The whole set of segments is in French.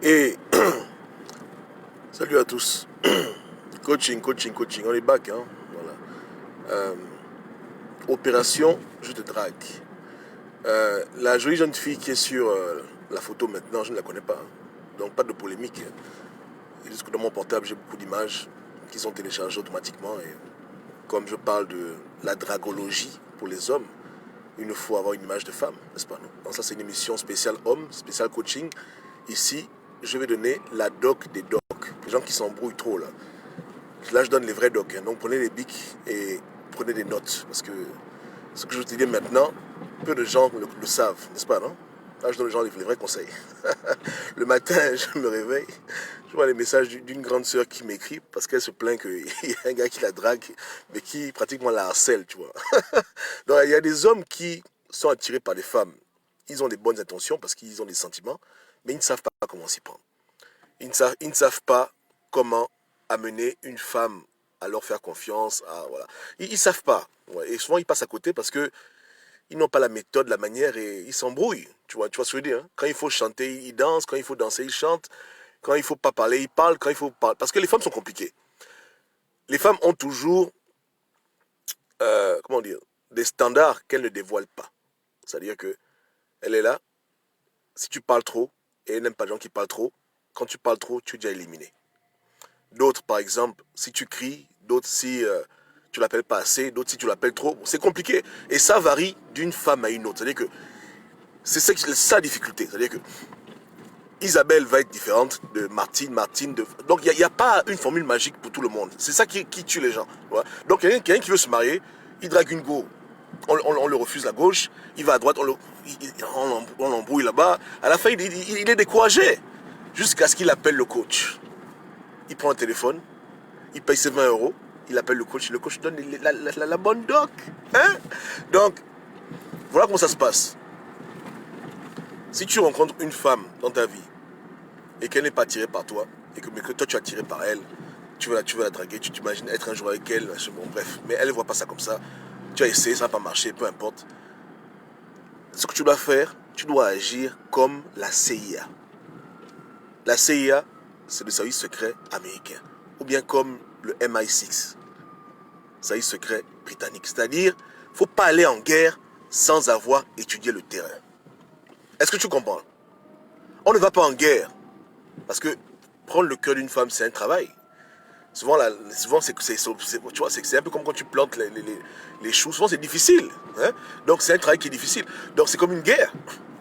Et salut à tous. Coaching. On est back, hein. Voilà. Opération, je te drague. La jolie jeune fille qui est sur la photo maintenant, je ne la connais pas, hein. Donc pas de polémique. Juste que dans mon portable, j'ai beaucoup d'images qui sont téléchargées automatiquement. Et comme je parle de la dragologie pour les hommes, il nous faut avoir une image de femme, n'est-ce pas? Donc ça, c'est une émission spéciale homme, spéciale coaching. Ici, je vais donner la doc des docs. Les gens qui s'embrouillent trop là. Là, je donne les vrais docs. Hein. Donc prenez les bics et prenez des notes. Parce que ce que je vais te dire maintenant, peu de gens le savent, n'est-ce pas, non? Là, je donne aux gens les vrais conseils. Le matin, je me réveille, je vois les messages d'une grande sœur qui m'écrit parce qu'elle se plaint qu'il y a un gars qui la drague, mais qui pratiquement la harcèle, tu vois. Donc, il y a des hommes qui sont attirés par des femmes. Ils ont des bonnes intentions parce qu'ils ont des sentiments, mais ils ne savent pas comment s'y prendre. Ils ne savent pas comment amener une femme à leur faire confiance. Voilà. Ils ne savent pas. Ouais. Et souvent, ils passent à côté parce que ils n'ont pas la méthode, la manière et ils s'embrouillent. Tu vois ce que je veux dire, hein? Quand il faut chanter, ils dansent. Quand il faut danser, ils chantent. Quand il ne faut pas parler, ils parlent. Quand il faut parler... Parce que les femmes sont compliquées. Les femmes ont toujours, comment dire, des standards qu'elles ne dévoilent pas. C'est-à-dire que elle est là. Si tu parles trop, et elle n'aime pas les gens qui parlent trop, quand tu parles trop, tu es déjà éliminé. D'autres, par exemple, si tu cries, d'autres si tu l'appelles pas assez, d'autres si tu l'appelles trop, c'est compliqué. Et ça varie d'une femme à une autre. C'est-à-dire que c'est ça la difficulté. C'est-à-dire que Isabelle va être différente de Martine. Donc il n'y a pas une formule magique pour tout le monde. C'est ça qui tue les gens. Voilà. Donc quelqu'un qui veut se marier, il drague une go. On le refuse à gauche, il va à droite, on l'embrouille là-bas. À la fin, il est découragé. Jusqu'à ce qu'il appelle le coach. Il prend un téléphone, il paye ses 20 euros, il appelle le coach donne la bonne doc. Hein? Donc, voilà comment ça se passe. Si tu rencontres une femme dans ta vie et qu'elle n'est pas attirée par toi, mais que toi tu es attiré par elle, tu veux la draguer, tu t'imagines être un jour avec elle, bon, bref, mais elle ne voit pas ça comme ça, tu as essayé, ça n'a pas marché, peu importe. Ce que tu dois faire, tu dois agir comme la CIA. La CIA, c'est le service secret américain. Ou bien comme le MI6, service secret britannique. C'est-à-dire, il ne faut pas aller en guerre sans avoir étudié le terrain. Est-ce que tu comprends? On ne va pas en guerre. Parce que prendre le cœur d'une femme, c'est un travail. Souvent, c'est un peu comme quand tu plantes les choux. Souvent, c'est difficile. Hein? Donc, c'est un travail qui est difficile. Donc, c'est comme une guerre.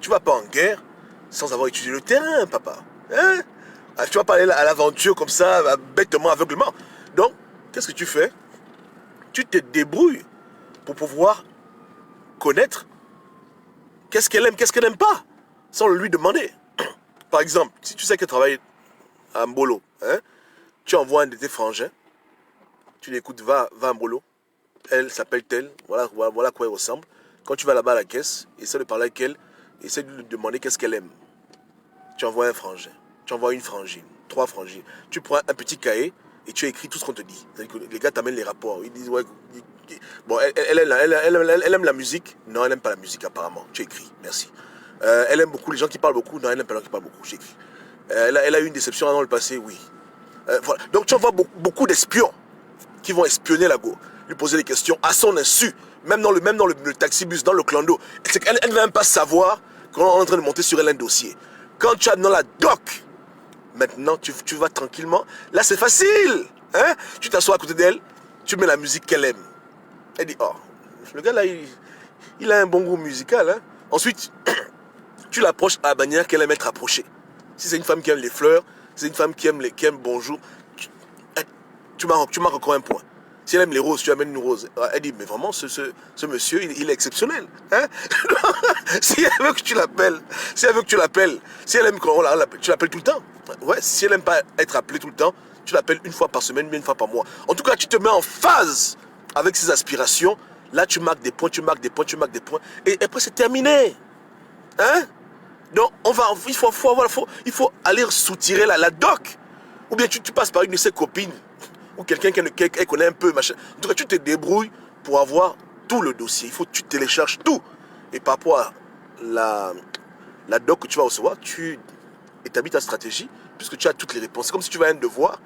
Tu ne vas pas en guerre sans avoir étudié le terrain, papa. Hein? Tu vas pas aller à l'aventure comme ça, bêtement, aveuglement. Donc, qu'est-ce que tu fais? Tu te débrouilles pour pouvoir connaître qu'est-ce qu'elle aime, qu'est-ce qu'elle n'aime pas, sans le lui demander. Par exemple, si tu sais qu'elle travaille à Mbolo, hein, tu envoies un de tes frangins, tu l'écoutes, va à Mbolo, elle s'appelle telle, voilà quoi elle ressemble. Quand tu vas là-bas à la caisse, essaie de parler avec elle, essaie de lui demander qu'est-ce qu'elle aime. Tu envoies un frangin, tu envoies une frangine, 3 frangines. Tu prends un petit cahier et tu écris tout ce qu'on te dit. C'est-à-dire que les gars t'amènent les rapports. Ils disent, ouais, bon, elle aime la musique. Non, elle n'aime pas la musique apparemment. Tu écris, merci. Elle aime beaucoup les gens qui parlent beaucoup. Non, elle n'aime pas les gens qui parlent beaucoup. Tu écris. Elle a eu une déception dans le passé, oui. Voilà. Donc tu envoies beaucoup d'espions qui vont espionner la go, lui poser des questions à son insu, même dans le taxi-bus, dans le clando. Elle ne va même pas savoir qu'on est en train de monter sur elle un dossier. Quand tu as dans la doc, maintenant tu vas tranquillement. Là c'est facile, hein? Tu t'assois à côté d'elle, tu mets la musique qu'elle aime. Elle dit, oh, le gars là, il a un bon goût musical, hein? Ensuite, tu l'approches à la manière qu'elle aime être approchée. Si c'est une femme qui aime les fleurs, si c'est une femme qui aime bonjour, tu marques encore un point. Si elle aime les roses, tu amènes une rose. Elle dit, mais vraiment, ce monsieur, il est exceptionnel. Hein? Si elle veut que tu l'appelles, si elle aime qu'on l'appelle, tu l'appelles tout le temps. Ouais, si elle n'aime pas être appelée tout le temps, tu l'appelles une fois par semaine, une fois par mois. En tout cas, tu te mets en phase avec ses aspirations. Là, tu marques des points. Et après, c'est terminé. Hein? Donc, il faut aller soutirer la doc. Ou bien tu passes par une de ses copines. Ou quelqu'un qu'elle connaît un peu, machin. En tout cas, tu te débrouilles pour avoir tout le dossier. Tu télécharges tout. Et par rapport à la doc que tu vas recevoir, tu établis ta stratégie, puisque tu as toutes les réponses. C'est comme si tu vas à un devoir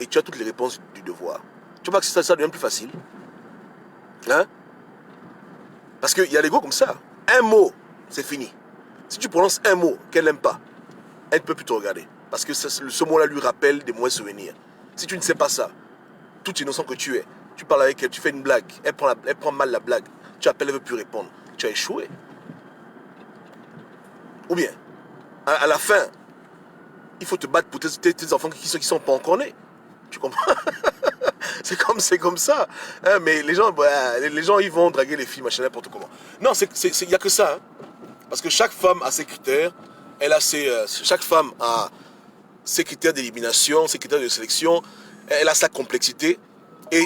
et tu as toutes les réponses du devoir. Tu vois que ça devient plus facile. Hein? Parce qu'il y a l'ego comme ça. Un mot, c'est fini. Si tu prononces un mot qu'elle n'aime pas, elle ne peut plus te regarder. Parce que ce mot-là lui rappelle des mauvais souvenirs. Si tu ne sais pas ça, tout innocent que tu es, tu parles avec elle, tu fais une blague, elle prend mal la blague, tu appelles, elle ne veut plus répondre. Tu as échoué. Ou bien, à la fin, il faut te battre pour tes enfants qui sont pas encore nés. Tu comprends? C'est comme ça. Hein, mais les gens, ils vont draguer les filles, machin, n'importe comment. Non, il n'y a que ça. Hein. Parce que chaque femme a ses critères. Chaque femme a ses critères d'élimination, ses critères de sélection. Elle a sa complexité. Et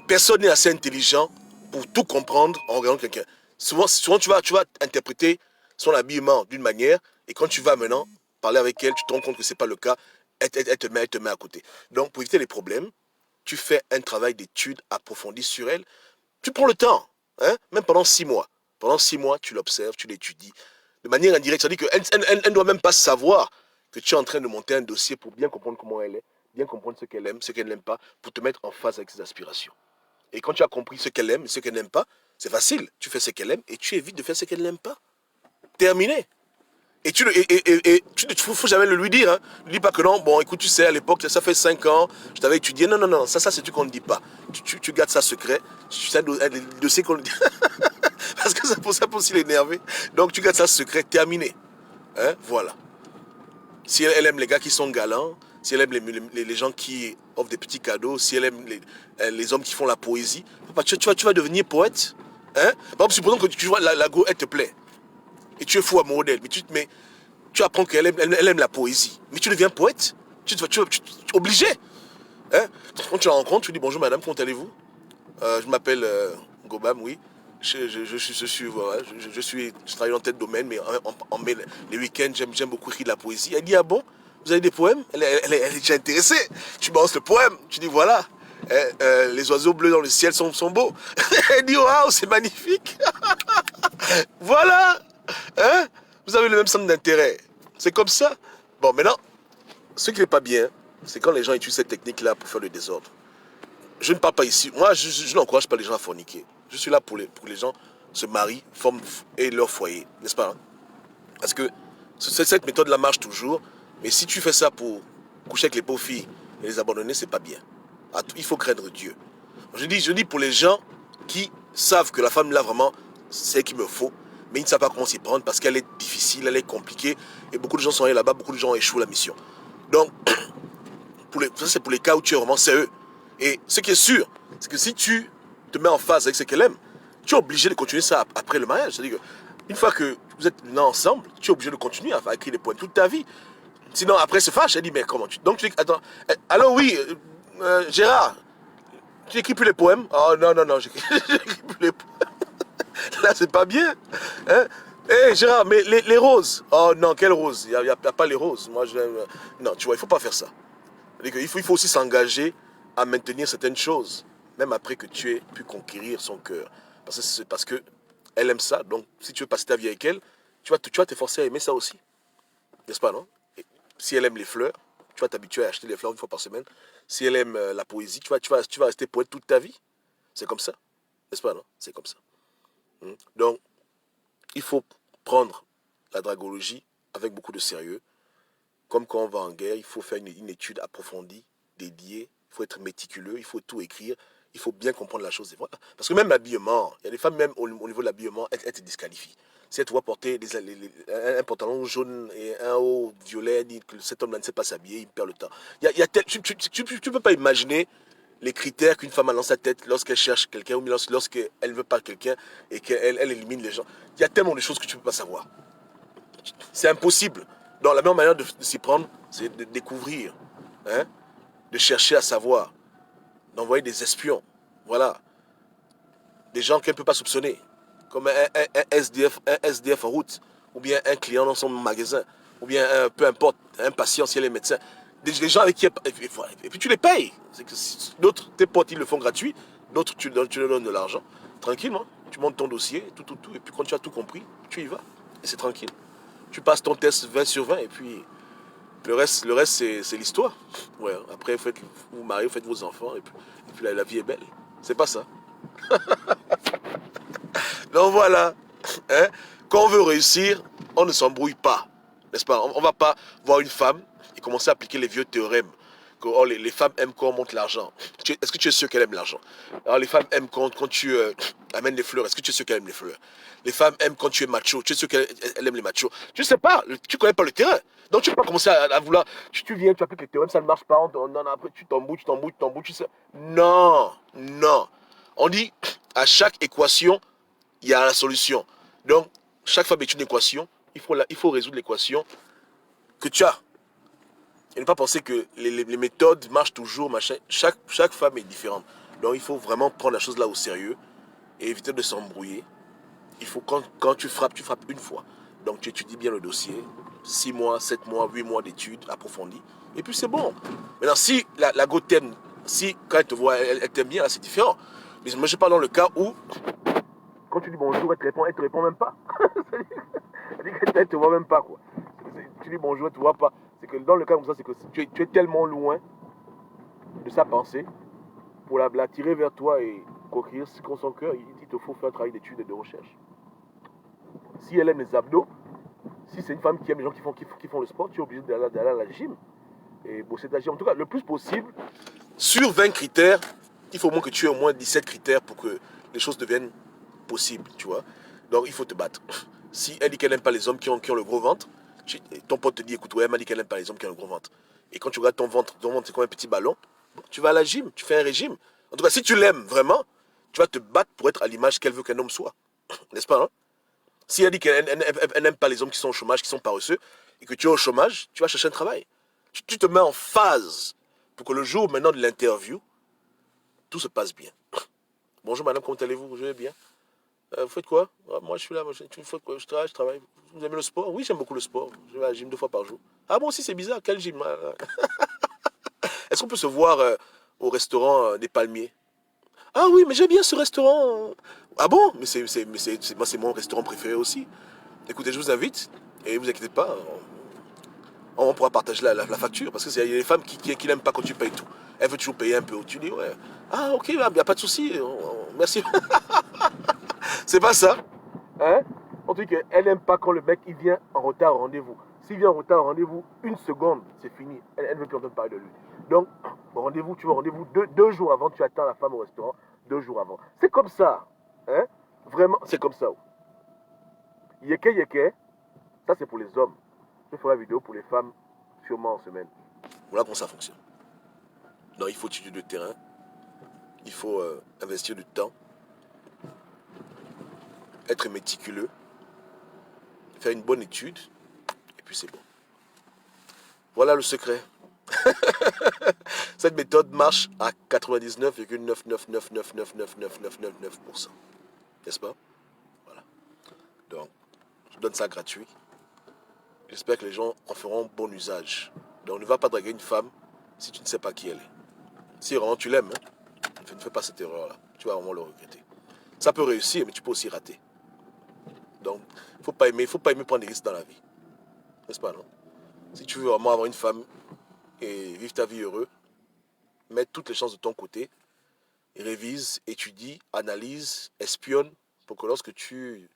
personne n'est assez intelligent pour tout comprendre en regardant quelqu'un. Souvent tu vas interpréter son habillement d'une manière. Et quand tu vas maintenant parler avec elle, tu te rends compte que ce n'est pas le cas. Elle te met à côté. Donc, pour éviter les problèmes, tu fais un travail d'étude approfondi sur elle. Tu prends le temps, hein, même pendant 6 mois. Pendant 6 mois, tu l'observes, tu l'étudies. De manière indirecte, c'est-à-dire qu'elle ne doit même pas savoir que tu es en train de monter un dossier pour bien comprendre comment elle est, bien comprendre ce qu'elle aime, ce qu'elle n'aime pas, pour te mettre en phase avec ses aspirations. Et quand tu as compris ce qu'elle aime et ce qu'elle n'aime pas, c'est facile. Tu fais ce qu'elle aime et tu évites de faire ce qu'elle n'aime pas. Terminé. Et tu ne faut jamais le lui dire. Hein. Ne dis pas que non, bon, écoute, tu sais, à l'époque, ça fait 5 ans, je t'avais étudié. Non, non, non, ça c'est tout qu'on ne dit pas. Tu gardes ça secret. C'est un dossier qu'on ne dit. Parce que ça peut aussi l'énerver. Donc tu gardes ça secret, terminé. Hein, voilà. Si elle aime les gars qui sont galants, si elle aime les gens qui offrent des petits cadeaux, si elle aime les hommes qui font la poésie, tu vas devenir poète. Hein? Par exemple, supposons que tu vois la go, elle te plaît. Et tu es fou amoureux d'elle. Mais tu apprends qu'elle aime la poésie. Mais tu deviens poète. Tu es obligé. Hein? Quand tu la rencontres, tu dis bonjour madame, comment allez-vous? Je m'appelle Gobam, oui. Je travaille dans tel domaine, mais les week-ends, j'aime beaucoup écrire de la poésie. Elle dit, ah bon, vous avez des poèmes? Elle est déjà intéressée. Tu balances le poème, tu dis, voilà, les oiseaux bleus dans le ciel sont beaux. Elle dit, waouh, c'est magnifique. Voilà, hein? Vous avez le même centre d'intérêt. C'est comme ça. Bon, maintenant, ce qui n'est pas bien, c'est quand les gens utilisent cette technique-là pour faire le désordre. Je ne parle pas ici. Moi, je n'encourage pas les gens à forniquer. Je suis là pour que les gens se marient, forment et leur foyer. N'est-ce pas? Hein? Parce que cette méthode-là marche toujours. Mais si tu fais ça pour coucher avec les pauvres filles et les abandonner, c'est pas bien. Il faut craindre Dieu. Je dis pour les gens qui savent que la femme là vraiment, c'est ce qu'il me faut, mais ils ne savent pas comment s'y prendre parce qu'elle est difficile, elle est compliquée. Et beaucoup de gens sont allés là-bas, beaucoup de gens ont échoué la mission. Donc, ça c'est pour les cas où tu es vraiment sérieux. Et ce qui est sûr, c'est que si tu te mets en phase avec ce qu'elle aime, tu es obligé de continuer ça après le mariage. C'est-à-dire qu'une fois que vous êtes là ensemble, tu es obligé de continuer à écrire des poèmes toute ta vie. Sinon, après, elle se fâche. Elle dit, mais comment tu... Donc, tu dis, attends, allô, oui, Gérard, tu n'écris plus les poèmes? Oh, non, non, non, j'écris plus les poèmes. Là, c'est pas bien. Hein? Hé, Gérard, mais les roses? Oh, non, quelles roses? Il n'y a pas les roses. Moi, non, tu vois, il ne faut pas faire ça. Il faut aussi s'engager à maintenir certaines choses, même après que tu aies pu conquérir son cœur. Parce que elle aime ça, donc si tu veux passer ta vie avec elle, tu vas t'efforcer à aimer ça aussi. N'est-ce pas, non? Et si elle aime les fleurs, tu vas t'habituer à acheter des fleurs une fois par semaine. Si elle aime la poésie, tu vas rester poète toute ta vie. C'est comme ça. N'est-ce pas, non? C'est comme ça. Donc, il faut prendre la dragologie avec beaucoup de sérieux. Comme quand on va en guerre, il faut faire une étude approfondie, dédiée. Il faut être méticuleux, il faut tout écrire. Il faut bien comprendre la chose. Et voilà. Parce que même l'habillement, il y a des femmes, même au niveau de l'habillement, elles te disqualifient. Si elle te voit porter un pantalon jaune et un haut violet, elle dit que cet homme-là ne sait pas s'habiller, il perd le temps. Tu ne peux pas imaginer les critères qu'une femme a dans sa tête lorsqu'elle cherche quelqu'un ou lorsqu'elle ne veut pas quelqu'un et qu'elle élimine les gens. Il y a tellement de choses que tu ne peux pas savoir. C'est impossible. Donc la meilleure manière de s'y prendre, c'est de découvrir, hein, de chercher à savoir, d'envoyer des espions, voilà, des gens qu'elle ne peut pas soupçonner, comme un SDF en route, ou bien un client dans son magasin, ou bien peu importe, un patient si elle est médecin. Des gens avec qui et puis tu les payes. D'autres, tes potes, ils le font gratuit, d'autres, tu leur donnes de l'argent. Tranquillement, tu montes ton dossier, tout, et puis quand tu as tout compris, tu y vas. Et c'est tranquille. Tu passes ton test 20 sur 20 et puis Le reste c'est l'histoire. Ouais, après, vous vous mariez, vous faites vos enfants, et puis la vie est belle. C'est pas ça. Donc voilà. Hein? Quand on veut réussir, on ne s'embrouille pas. N'est-ce pas? On ne va pas voir une femme et commencer à appliquer les vieux théorèmes. Que oh, les femmes aiment quand on monte l'argent. Est-ce que tu es sûr qu'elle aime l'argent? Alors les femmes aiment quand tu amènes les fleurs. Est-ce que tu es sûr qu'elle aime les fleurs? Les femmes aiment quand tu es macho. Tu es sûr qu'elle aime les machos? Tu ne sais pas. Tu ne connais pas le terrain. Donc tu ne peux pas commencer à vouloir. Tu viens, tu appliques les théorèmes, ça ne marche pas. Après tu t'embrouilles, tu t'embrouilles, tu t'embrouilles. Tu sais. Non, non. On dit à chaque équation, il y a la solution. Donc, chaque femme est une équation. Il faut résoudre l'équation que tu as. Et ne pas penser que les méthodes marchent toujours, machin. Chaque femme est différente. Donc, il faut vraiment prendre la chose là au sérieux et éviter de s'embrouiller. Il faut, quand tu frappes une fois. Donc, tu étudies bien le dossier. 6 mois, 7 mois, 8 mois d'études approfondies. Et puis, c'est bon. Maintenant, si la go t'aime, si quand elle te voit, elle t'aime bien, là, c'est différent. Mais moi, je parle dans le cas où quand tu dis bonjour, elle te répond même pas. Elle dit qu'elle te voit même pas, quoi. Tu dis bonjour, elle te voit pas. C'est que dans le cas comme ça, c'est que tu es tellement loin de sa pensée pour la tirer vers toi et conquérir son cœur, il te faut faire un travail d'étude et de recherche. Si elle aime les abdos, si c'est une femme qui aime les gens qui font le sport, tu es obligé d'aller à la gym et bosser ta gym. En tout cas, le plus possible, sur 20 critères, il faut au moins que tu aies au moins 17 critères pour que les choses deviennent possibles, tu vois. Donc, il faut te battre. Si elle dit qu'elle n'aime pas les hommes qui ont le gros ventre, ton pote te dit, écoute, ouais, elle m'a dit qu'elle n'aime pas les hommes qui ont le gros ventre. Et quand tu regardes ton ventre c'est comme un petit ballon, tu vas à la gym, tu fais un régime. En tout cas, si tu l'aimes vraiment, tu vas te battre pour être à l'image qu'elle veut qu'un homme soit. N'est-ce pas, hein? Si elle dit qu'elle n'aime pas les hommes qui sont au chômage, qui sont paresseux, et que tu es au chômage, tu vas chercher un travail. Tu te mets en phase pour que le jour maintenant de l'interview, tout se passe bien. Bonjour madame, comment allez-vous? Je vais bien. Vous faites quoi? Ah, moi je suis là, tu fais quoi? Je travaille. Vous aimez le sport? Oui, j'aime beaucoup le sport. Je vais à la gym 2 fois par jour. Ah bon, si c'est bizarre, quel gym? Est-ce qu'on peut se voir au restaurant des Palmiers? Ah oui, mais j'aime bien ce restaurant. Ah bon? Moi, c'est mon restaurant préféré aussi. Écoutez, je vous invite, et vous inquiétez pas, on pourra partager la facture, parce qu'il y a des femmes qui n'aiment pas quand tu payes tout. Elle veut toujours payer un peu. Tu dis, ouais, ah ok, il n'y a pas de souci, merci. C'est pas ça. Hein? On dit qu'elle n'aime pas quand le mec il vient en retard au rendez-vous. S'il vient en retard au rendez-vous, 1 seconde, c'est fini. Elle ne veut plus entendre parler de lui. Donc, au rendez-vous, tu vas au rendez-vous 2 jours avant, tu attends la femme au restaurant 2 jours avant. C'est comme ça. Hein? Vraiment, c'est comme ça. Yeke yeke, ça c'est pour les hommes. Je ferai la vidéo pour les femmes, sûrement en semaine. Voilà comment ça fonctionne. Donc, il faut étudier le terrain. Il faut investir du temps. Être méticuleux. Faire une bonne étude. Et puis c'est bon. Voilà le secret. Cette méthode marche à 99,999999999%. N'est-ce pas? Voilà. Donc, je donne ça gratuit. J'espère que les gens en feront bon usage. Donc, ne va pas draguer une femme si tu ne sais pas qui elle est. Si vraiment tu l'aimes, hein, ne fais pas cette erreur-là. Tu vas vraiment le regretter. Ça peut réussir, mais tu peux aussi rater. Donc, il ne faut pas aimer prendre des risques dans la vie. N'est-ce pas, non? Si tu veux vraiment avoir une femme et vivre ta vie heureux, mets toutes les chances de ton côté, révise, étudie, analyse, espionne, pour que lorsque tu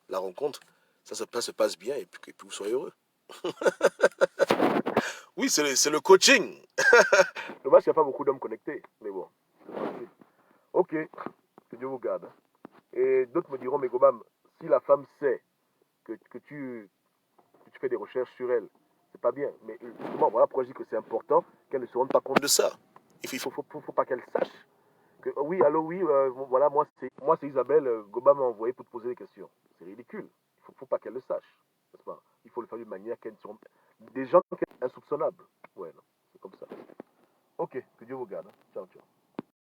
la rencontres, ça se passe bien et puis vous soyez heureux. Oui, c'est le coaching. Dommage qu'il n'y a pas beaucoup d'hommes connectés, mais bon. Ok, que Dieu vous garde. Et d'autres me diront, mais Gobam, si la femme sait que tu fais des recherches sur elle, c'est pas bien. Mais justement, voilà pourquoi je dis que c'est important qu'elle ne se rende pas compte de ça. Il faut pas qu'elle sache que, oui, allô, oui, voilà, moi c'est Isabelle, Goba m'a envoyé pour te poser des questions. C'est ridicule. Faut pas qu'elle le sache. N'est-ce pas? Il faut le faire d'une manière qu'elle sont des gens insoupçonnables. Ouais, non, c'est comme ça. Ok, que Dieu vous garde. Hein. Ciao, ciao.